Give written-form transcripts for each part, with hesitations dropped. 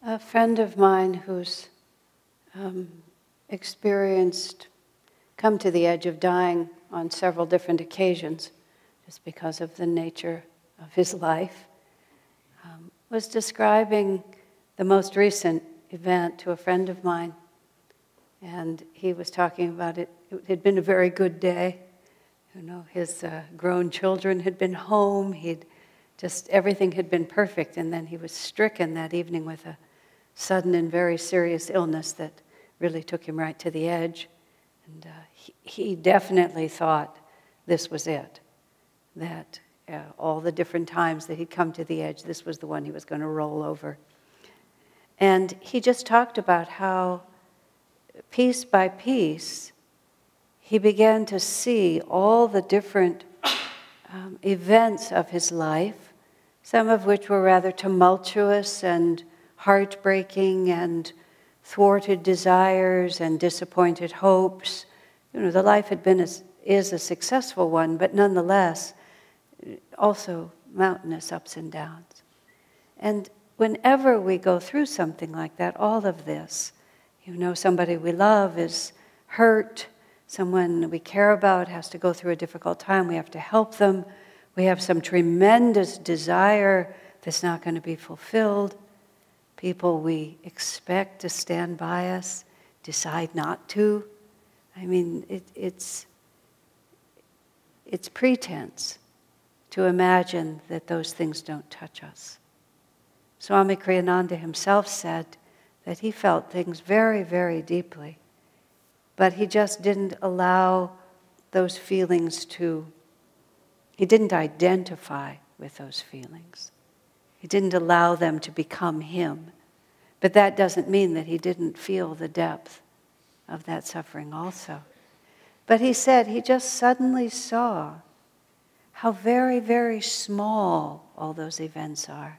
A friend of mine who's come to the edge of dying on several different occasions, just because of the nature of his life, was describing the most recent event to a friend of mine. And he was talking about it. It had been a very good day. You know, his grown children had been home. Everything had been perfect. And then he was stricken that evening with a sudden and very serious illness that really took him right to the edge. And he definitely thought this was it, that all the different times that he'd come to the edge, this was the one he was going to roll over. And he just talked about how, piece by piece, he began to see all the different events of his life, some of which were rather tumultuous and heartbreaking and thwarted desires and disappointed hopes. You know, the life is a successful one, but nonetheless, also mountainous ups and downs. And whenever we go through something like that, all of this, you know, somebody we love is hurt, someone we care about has to go through a difficult time, we have to help them, we have some tremendous desire that's not going to be fulfilled, people we expect to stand by us decide not to. I mean, it's pretense to imagine that those things don't touch us. Swami Kriyananda himself said that he felt things very, very deeply, but he just didn't allow those feelings he didn't identify with those feelings. He didn't allow them to become him. But that doesn't mean that he didn't feel the depth of that suffering also. But he said he just suddenly saw how very, very small all those events are.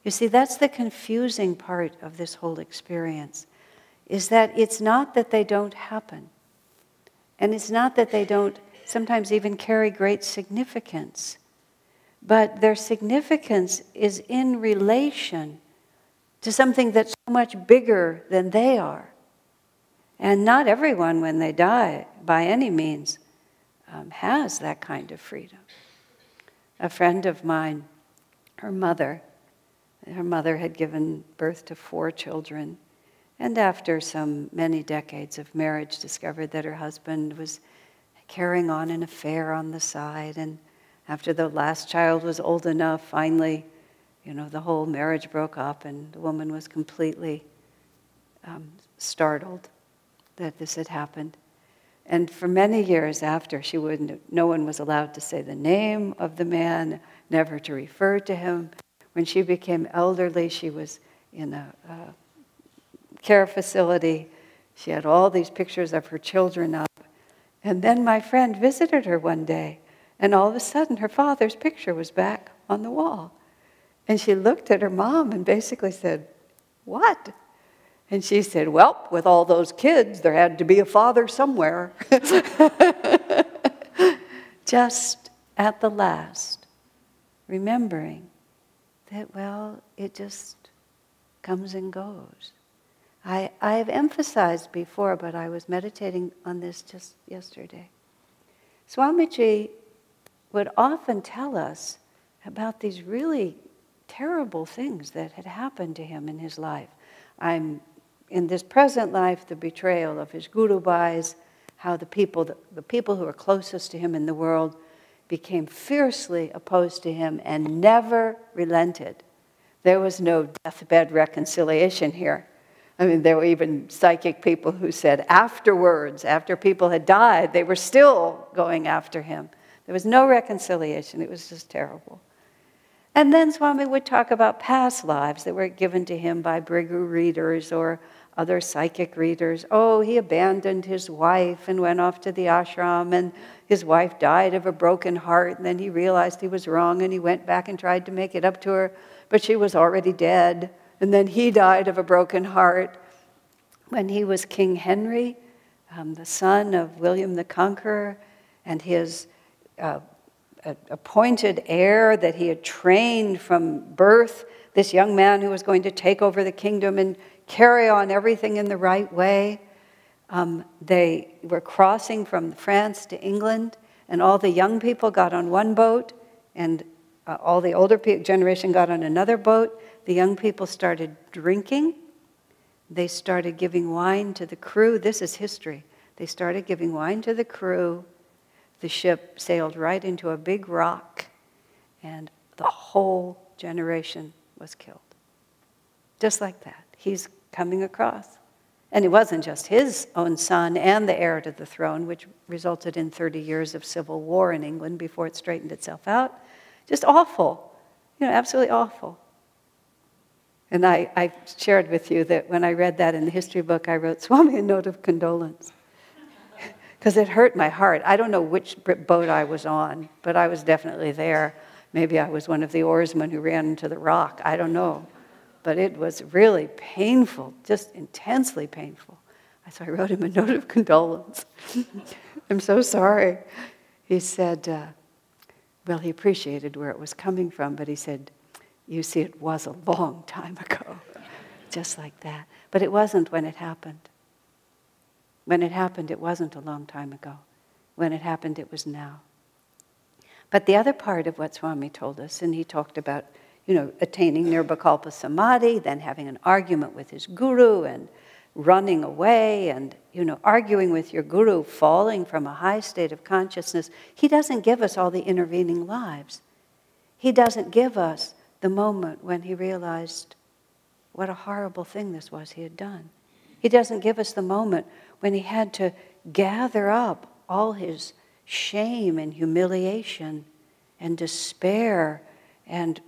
You see, that's the confusing part of this whole experience, is that it's not that they don't happen. And it's not that they don't sometimes even carry great significance. But their significance is in relation to something that's so much bigger than they are. And not everyone, when they die, by any means, has that kind of freedom. A friend of mine, her mother had given birth to 4 children, and after many decades of marriage, discovered that her husband was carrying on an affair on the side, and after the last child was old enough, finally, you know, the whole marriage broke up, and the woman was completely startled that this had happened. And for many years after, no one was allowed to say the name of the man, never to refer to him. When she became elderly, she was in a care facility. She had all these pictures of her children up. And then my friend visited her one day, and all of a sudden her father's picture was back on the wall. And she looked at her mom and basically said, "What?" And she said, "Well, with all those kids, there had to be a father somewhere." Just at the last, remembering that, well, it just comes and goes. I've emphasized before, but I was meditating on this just yesterday. Swamiji would often tell us about these really terrible things that had happened to him in his life. In this present life, the betrayal of his gurubhais, how the people who were closest to him in the world became fiercely opposed to him and never relented. There was no deathbed reconciliation here. I mean, there were even psychic people who said afterwards, after people had died, they were still going after him. There was no reconciliation. It was just terrible. And then Swami would talk about past lives that were given to him by Brigu readers or other psychic readers. Oh, he abandoned his wife and went off to the ashram, and his wife died of a broken heart, and then he realized he was wrong, and he went back and tried to make it up to her, but she was already dead. And then he died of a broken heart. When he was King Henry, the son of William the Conqueror, and his appointed heir that he had trained from birth, this young man who was going to take over the kingdom and carry on everything in the right way. They were crossing from France to England, and all the young people got on one boat, and all the older generation got on another boat. The young people started drinking. They started giving wine to the crew. This is history. They started giving wine to the crew. The ship sailed right into a big rock, and the whole generation was killed. Just like that. He's coming across. And it wasn't just his own son and the heir to the throne, which resulted in 30 years of civil war in England before it straightened itself out. Just awful. Absolutely awful. And I shared with you that when I read that in the history book, I wrote Swami a note of condolence. Because it hurt my heart. I don't know which boat I was on, but I was definitely there. Maybe I was one of the oarsmen who ran into the rock. I don't know. But it was really painful, just intensely painful. So I wrote him a note of condolence. I'm so sorry. He said, well, he appreciated where it was coming from, but he said, you see, it was a long time ago. Just like that. But it wasn't when it happened. When it happened, it wasn't a long time ago. When it happened, it was now. But the other part of what Swami told us, and he talked about, attaining nirvikalpa samadhi, then having an argument with his guru and running away and, arguing with your guru, falling from a high state of consciousness. He doesn't give us all the intervening lives. He doesn't give us the moment when he realized what a horrible thing this was he had done. He doesn't give us the moment when he had to gather up all his shame and humiliation and despair and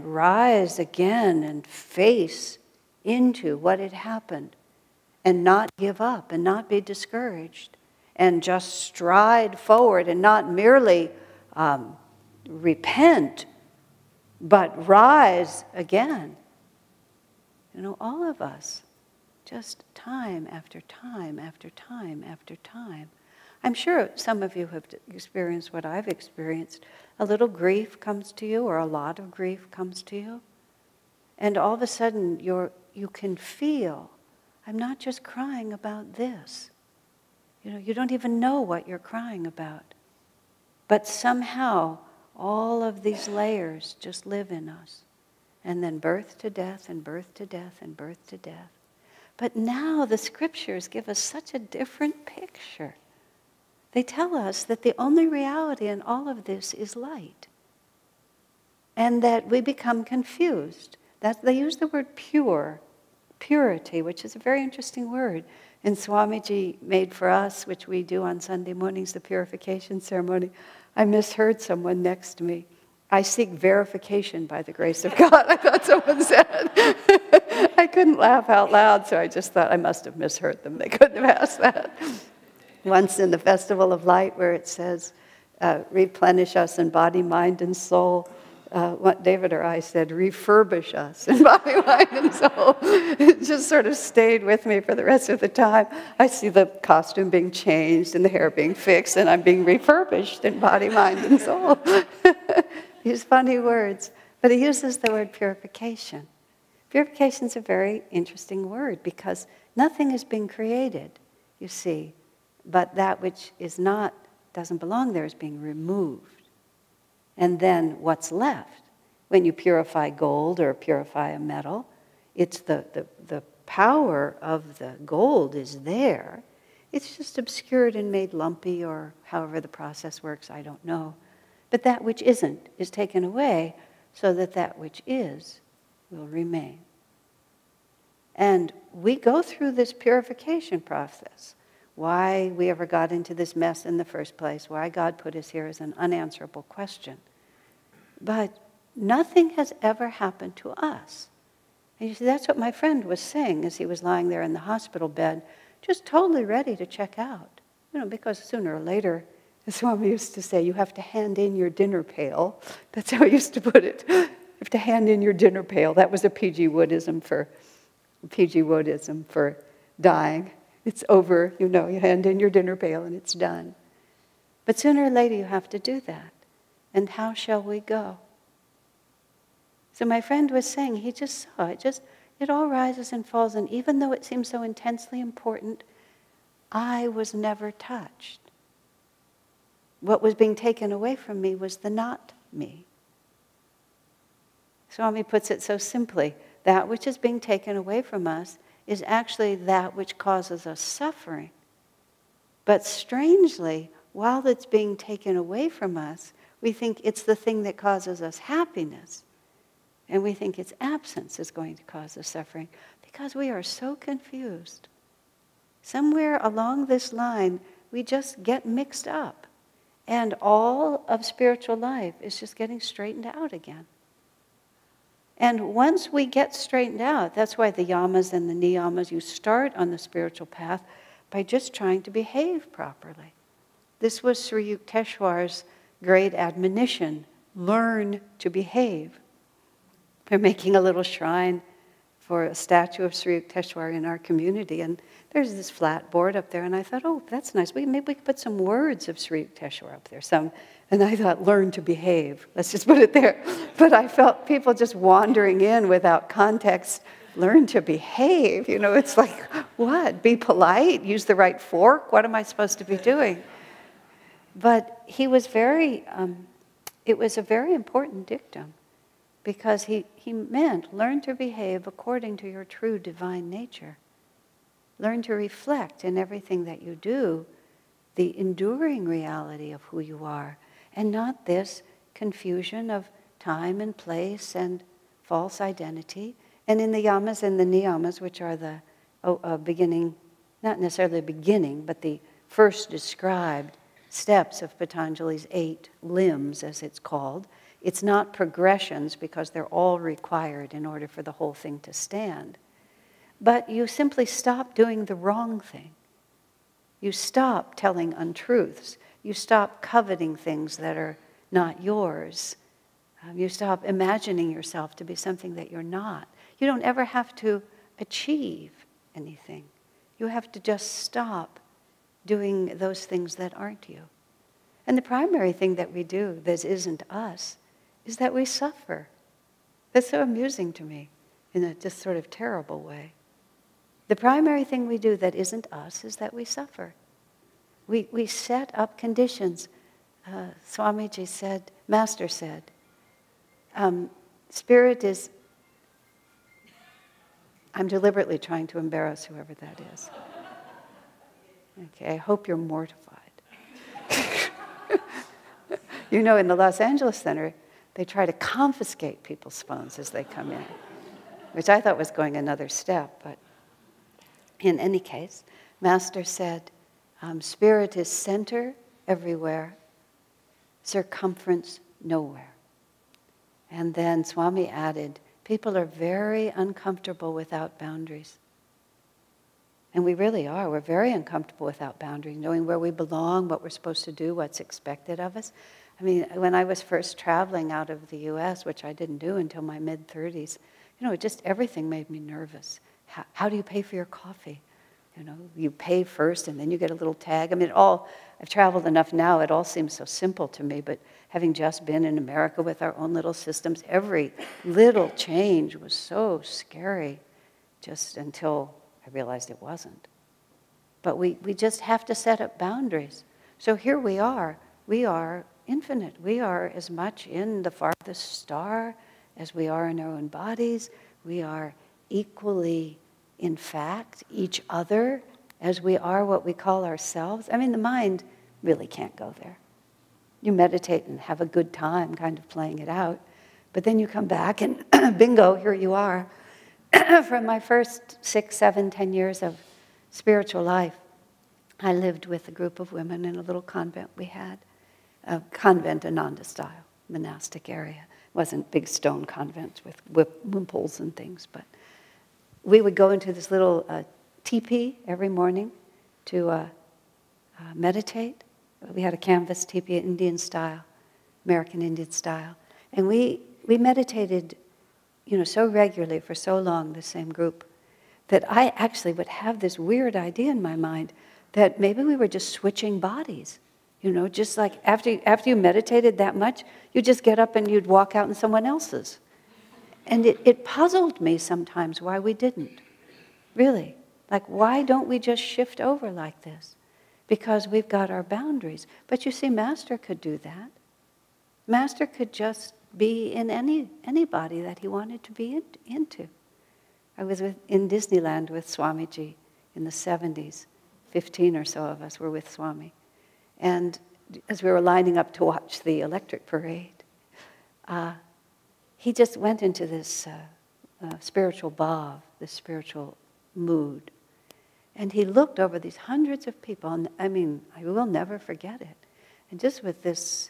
rise again and face into what had happened and not give up and not be discouraged and just stride forward and not merely repent, but rise again. All of us, just time after time after time after time. I'm sure some of you have experienced what I've experienced. A little grief comes to you, or a lot of grief comes to you, and all of a sudden you can feel, I'm not just crying about this. You don't even know what you're crying about. But somehow all of these layers just live in us. And then birth to death and birth to death and birth to death. But now the scriptures give us such a different picture. They tell us that the only reality in all of this is light. And that we become confused. They use the word purity, which is a very interesting word. And Swamiji made for us, which we do on Sunday mornings, the purification ceremony. I misheard someone next to me. I seek verification by the grace of God, I thought someone said. I couldn't laugh out loud, so I just thought I must have misheard them. They couldn't have asked that. Once in the Festival of Light, where it says, replenish us in body, mind, and soul, what David or I said, refurbish us in body, mind, and soul. It just sort of stayed with me for the rest of the time. I see the costume being changed and the hair being fixed, and I'm being refurbished in body, mind, and soul. Use funny words, but he uses the word purification. Purification is a very interesting word because nothing is being created, you see, but that which is not, doesn't belong there is being removed. And then what's left? When you purify gold or purify a metal, it's the power of the gold is there. It's just obscured and made lumpy, or however the process works, I don't know. But that which isn't is taken away so that that which is will remain. And we go through this purification process. Why we ever got into this mess in the first place, why God put us here is an unanswerable question. But nothing has ever happened to us. And you see, that's what my friend was saying as he was lying there in the hospital bed, just totally ready to check out. Because sooner or later, as Swami used to say, you have to hand in your dinner pail. That's how he used to put it. You have to hand in your dinner pail. That was a PG Woodism for dying. It's over, you hand in your dinner pail and it's done. But sooner or later you have to do that. and how shall we go? So my friend was saying, he just saw it all rises and falls, and even though it seems so intensely important, I was never touched. What was being taken away from me was the not me. Swami puts it so simply, that which is being taken away from us is actually that which causes us suffering. But strangely, while it's being taken away from us, we think it's the thing that causes us happiness. And we think its absence is going to cause us suffering because we are so confused. Somewhere along this line, we just get mixed up. And all of spiritual life is just getting straightened out again. And once we get straightened out, that's why the yamas and the niyamas, you start on the spiritual path by just trying to behave properly. This was Sri Yukteswar's great admonition, learn to behave. We're making a little shrine for a statue of Sri Yukteswar in our community, and there's this flat board up there, and I thought, oh, that's nice. Maybe we could put some words of Sri Yukteswar up there. And I thought, learn to behave. Let's just put it there. But I felt people just wandering in without context. Learn to behave. You know, it's like, what? Be polite? Use the right fork? What am I supposed to be doing? But he was it was a very important dictum, because he meant, learn to behave according to your true divine nature. Learn to reflect in everything that you do the enduring reality of who you are, and not this confusion of time and place and false identity. And in the yamas and the niyamas, which are the beginning, not necessarily the beginning, but the first described steps of Patanjali's 8 limbs, as it's called, it's not progressions because they're all required in order for the whole thing to stand. But you simply stop doing the wrong thing. You stop telling untruths. You stop coveting things that are not yours. You stop imagining yourself to be something that you're not. You don't ever have to achieve anything. You have to just stop doing those things that aren't you. And the primary thing that we do that isn't us is that we suffer. That's so amusing to me in a just sort of terrible way. The primary thing we do that isn't us is that we suffer. We set up conditions. Swamiji said, Master said, spirit is, I'm deliberately trying to embarrass whoever that is. Okay, I hope you're mortified. You know, in the Los Angeles Center, they try to confiscate people's phones as they come in, which I thought was going another step. But in any case, Master said, spirit is center everywhere, circumference nowhere. And then Swami added, people are very uncomfortable without boundaries. And we really are. We're very uncomfortable without boundaries, knowing where we belong, what we're supposed to do, what's expected of us. I mean, when I was first traveling out of the U.S., which I didn't do until my mid-30s, you know, just everything made me nervous. How do you pay for your coffee? You know, you pay first and then you get a little tag. I mean, I've traveled enough now, it all seems so simple to me, but having just been in America with our own little systems, every little change was so scary just until I realized it wasn't. But we just have to set up boundaries. So here we are infinite. We are as much in the farthest star as we are in our own bodies. We are equally, in fact, each other as we are what we call ourselves. I mean, the mind really can't go there. You meditate and have a good time kind of playing it out, but then you come back and bingo, here you are. From my first 6, 7, 10 years of spiritual life, I lived with a group of women in a little convent we had, a convent Ananda style, monastic area. It wasn't big stone convents with wimples and things, but we would go into this little teepee every morning to meditate. We had a canvas teepee, Indian style, American Indian style. And we meditated, you know, so regularly for so long, the same group, that I actually would have this weird idea in my mind that maybe we were just switching bodies. You know, just like after you meditated that much, you just get up and you'd walk out in someone else's. And it puzzled me sometimes why we didn't. Really. Like, why don't we just shift over like this? Because we've got our boundaries. But you see, Master could do that. Master could just be in anybody that he wanted to be into. I was in Disneyland with Swamiji in the 70s. 15 or so of us were with Swami. And as we were lining up to watch the electric parade, he just went into this spiritual bhav, this spiritual mood. And he looked over these hundreds of people, and I mean, I will never forget it. And just with this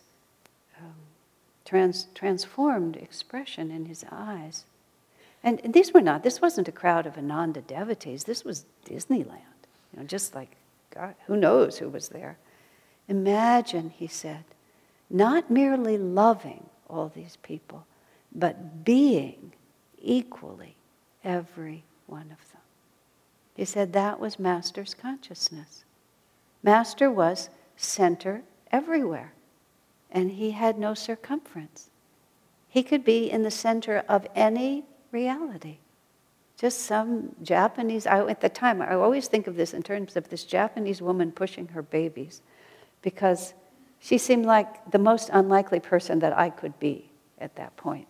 transformed expression in his eyes. And this wasn't a crowd of Ananda devotees, this was Disneyland. You know, just like, God, who knows who was there. Imagine, he said, not merely loving all these people, but being equally every one of them. He said that was Master's consciousness. Master was center everywhere, and he had no circumference. He could be in the center of any reality. Just some Japanese, at the time, I always think of this in terms of this Japanese woman pushing her babies, because she seemed like the most unlikely person that I could be at that point.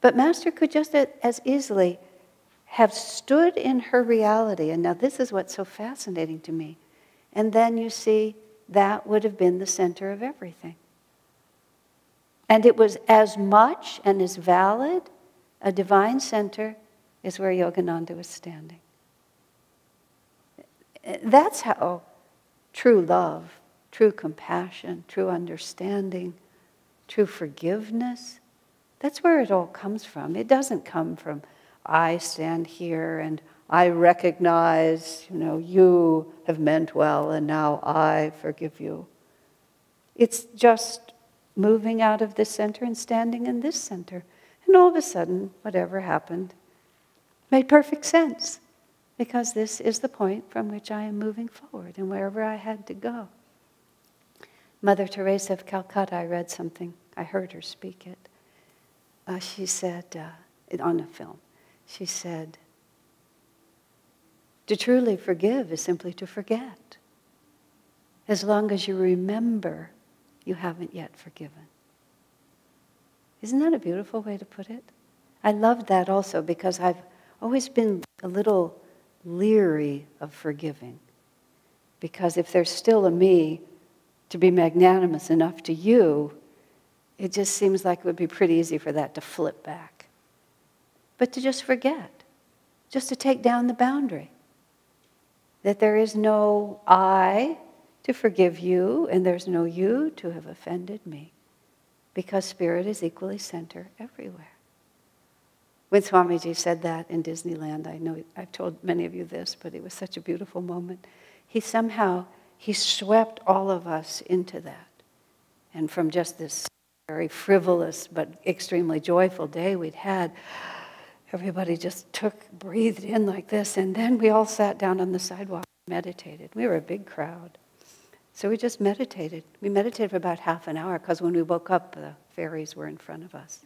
But Master could just as easily have stood in her reality, and now this is what's so fascinating to me, and then you see that would have been the center of everything. And it was as much and as valid a divine center is where Yogananda was standing. That's how true love, true compassion, true understanding, true forgiveness, that's where it all comes from. It doesn't come from, I stand here and I recognize, you have meant well and now I forgive you. It's just moving out of this center and standing in this center. And all of a sudden, whatever happened made perfect sense, because this is the point from which I am moving forward and wherever I had to go. Mother Teresa of Calcutta, I read something, I heard her speak it. She said, on a film, she said, to truly forgive is simply to forget. As long as you remember, you haven't yet forgiven. Isn't that a beautiful way to put it? I loved that also because I've always been a little leery of forgiving. Because if there's still a me to be magnanimous enough to you, it just seems like it would be pretty easy for that to flip back. But to just forget, just to take down the boundary. That there is no I to forgive you, and there's no you to have offended me. Because Spirit is equally center everywhere. When Swamiji said that in Disneyland, I know I've told many of you this, but it was such a beautiful moment. He swept all of us into that. And from just this very frivolous but extremely joyful day we'd had, everybody just breathed in like this, and then we all sat down on the sidewalk and meditated. We were a big crowd. So we just meditated. We meditated for about half an hour, because when we woke up, the fairies were in front of us,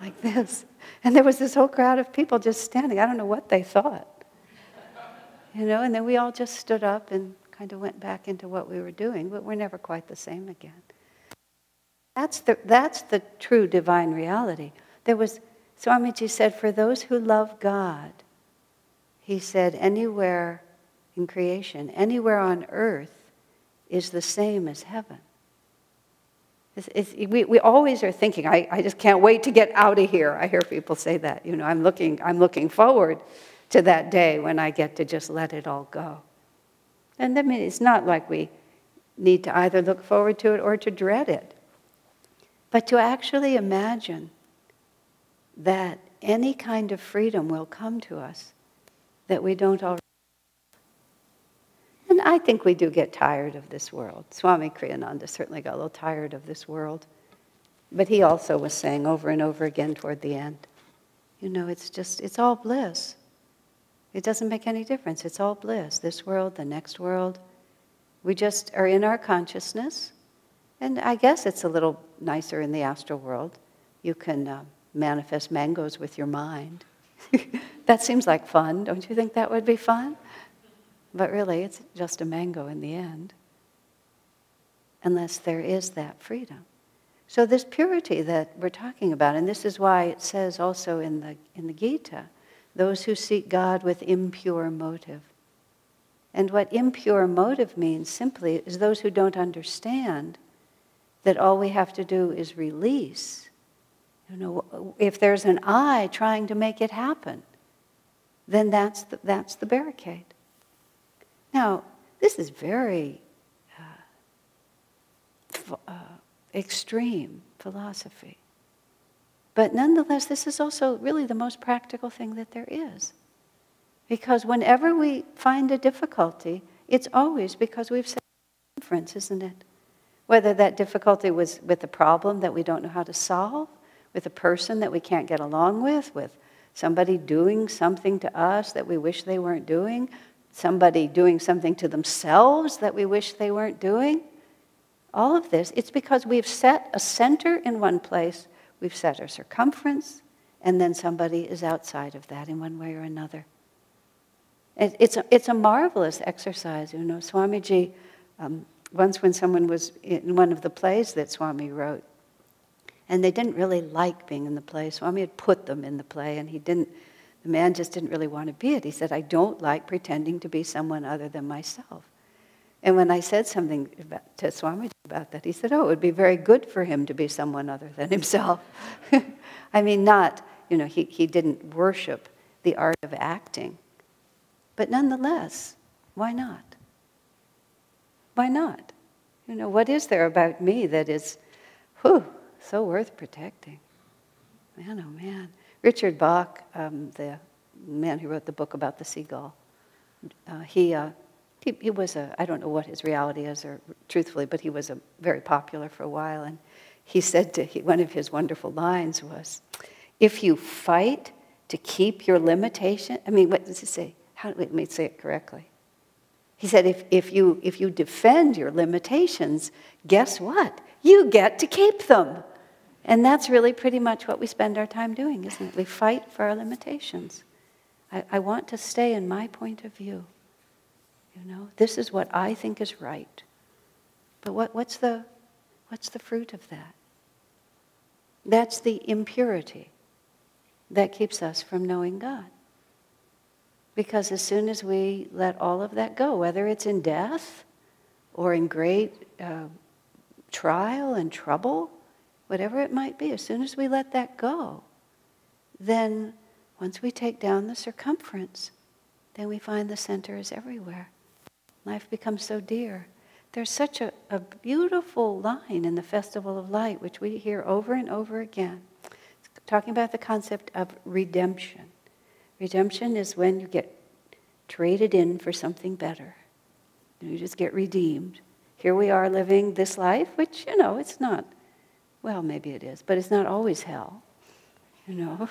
like this. And there was this whole crowd of people just standing. I don't know what they thought. And then we all just stood up and kind of went back into what we were doing, but we're never quite the same again. That's the true divine reality. Swamiji said, for those who love God, he said, anywhere in creation, anywhere on earth, is the same as heaven. We always are thinking, I just can't wait to get out of here. I hear people say that. I'm looking forward to that day when I get to just let it all go. And it's not like we need to either look forward to it or to dread it. But to actually imagine that any kind of freedom will come to us that we don't already. And I think we do get tired of this world. Swami Kriyananda certainly got a little tired of this world. But he also was saying over and over again toward the end, it's all bliss. It doesn't make any difference. It's all bliss. This world, the next world. We just are in our consciousness. And I guess it's a little nicer in the astral world. You can manifest mangoes with your mind. That seems like fun. Don't you think that would be fun? But really, it's just a mango in the end. Unless there is that freedom. So this purity that we're talking about, and this is why it says also in the Gita, those who seek God with impure motive. And what impure motive means simply is those who don't understand that all we have to do is release. You know, if there's an I trying to make it happen, then that's the barricade. Now, this is very extreme philosophy. But nonetheless, this is also really the most practical thing that there is. Because whenever we find a difficulty, it's always because we've set a difference, isn't it? Whether that difficulty was with a problem that we don't know how to solve, with a person that we can't get along with somebody doing something to us that we wish they weren't doing, somebody doing something to themselves that we wish they weren't doing. All of this, it's because we've set a center in one place, we've set a circumference, and then somebody is outside of that in one way or another. It's a marvelous exercise. You know, Swamiji, once when someone was in one of the plays that Swami wrote, and they didn't really like being in the play. Swami had put them in the play, and the man just didn't really want to be it. He said, I don't like pretending to be someone other than myself. And when I said something to Swami about that, he said, oh, it would be very good for him to be someone other than himself. I mean, not, you know, he didn't worship the art of acting. But nonetheless, why not? Why not? You know, what is there about me that is, so worth protecting? Man, oh man. Richard Bach, the man who wrote the book about the seagull, he was I don't know what his reality is, or truthfully, but he was very popular for a while. And he said one of his wonderful lines was, if you fight to keep your limitation, I mean, what does he say? Let me say it correctly. He said, if you defend your limitations, guess what? You get to keep them. And that's really pretty much what we spend our time doing, isn't it? We fight for our limitations. I want to stay in my point of view. You know, this is what I think is right. But what's the fruit of that? That's the impurity that keeps us from knowing God. Because as soon as we let all of that go, whether it's in death or in great trial and trouble, whatever it might be, as soon as we let that go, then once we take down the circumference, then we find the center is everywhere. Life becomes so dear. There's such a beautiful line in the Festival of Light, which we hear over and over again, talking about the concept of redemption. Redemption is when you get traded in for something better. You just get redeemed. Here we are living this life, which, you know, it's not, well, maybe it is, but it's not always hell. You know,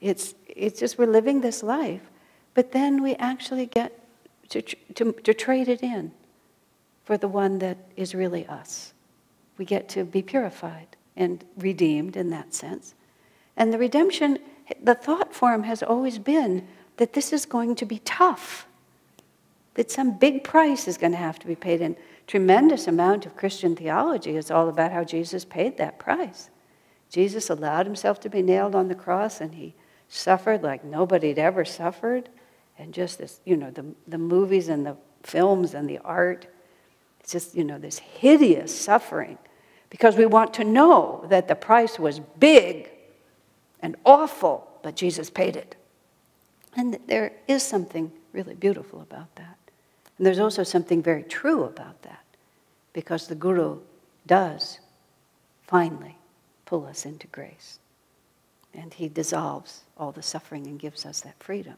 it's just we're living this life, but then we actually get to trade it in for the one that is really us. We get to be purified and redeemed in that sense. And the redemption, the thought form has always been that this is going to be tough, that some big price is going to have to be paid. And tremendous amount of Christian theology is all about how Jesus paid that price. Jesus allowed himself to be nailed on the cross, and he suffered like nobody had ever suffered. And just this, you know, the movies and the films and the art, it's just, you know, this hideous suffering. Because we want to know that the price was big and awful, but Jesus paid it. And there is something really beautiful about that. And there's also something very true about that, because the Guru does finally pull us into grace. And he dissolves all the suffering and gives us that freedom.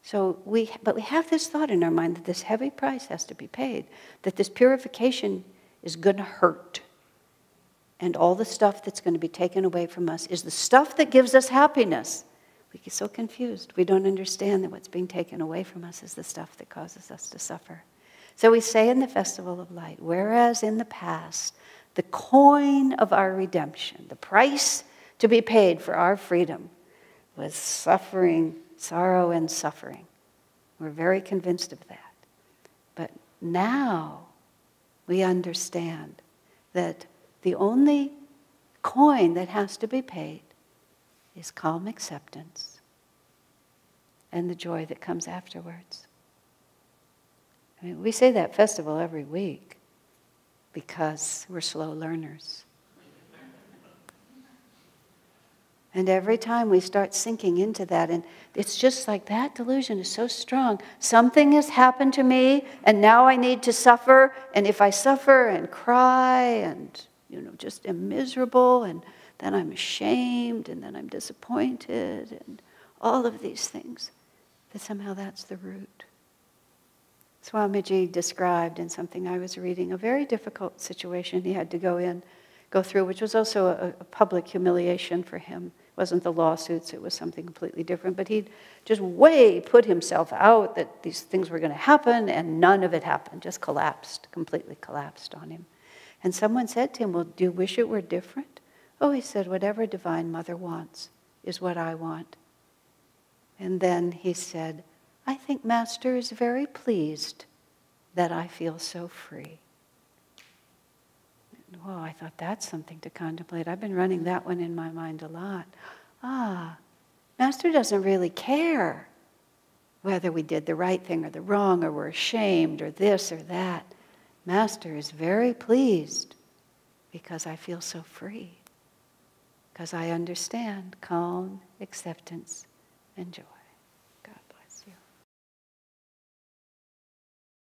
So but we have this thought in our mind that this heavy price has to be paid, that this purification is going to hurt. And all the stuff that's going to be taken away from us is the stuff that gives us happiness. We get so confused. We don't understand that what's being taken away from us is the stuff that causes us to suffer. So we say in the Festival of Light, whereas in the past, the coin of our redemption, the price to be paid for our freedom, was suffering, sorrow and suffering. We're very convinced of that. But now we understand that the only coin that has to be paid is calm acceptance and the joy that comes afterwards. I mean, we say that festival every week because we're slow learners. And every time we start sinking into that, and it's just like that delusion is so strong. Something has happened to me, and now I need to suffer. And if I suffer and cry and, just am miserable, and then I'm ashamed, and then I'm disappointed, and all of these things, that somehow that's the root. Swamiji described in something I was reading a very difficult situation he had to go through, which was also a public humiliation for him. It wasn't the lawsuits, it was something completely different. But he'd just put himself out that these things were going to happen, and none of it happened, just completely collapsed on him. And someone said to him, well, do you wish it were different? Oh, he said, whatever Divine Mother wants is what I want. And then he said, I think Master is very pleased that I feel so free. Whoa, I thought that's something to contemplate. I've been running that one in my mind a lot. Master doesn't really care whether we did the right thing or the wrong, or we're ashamed, or this or that. Master is very pleased because I feel so free, because I understand calm, acceptance, and joy.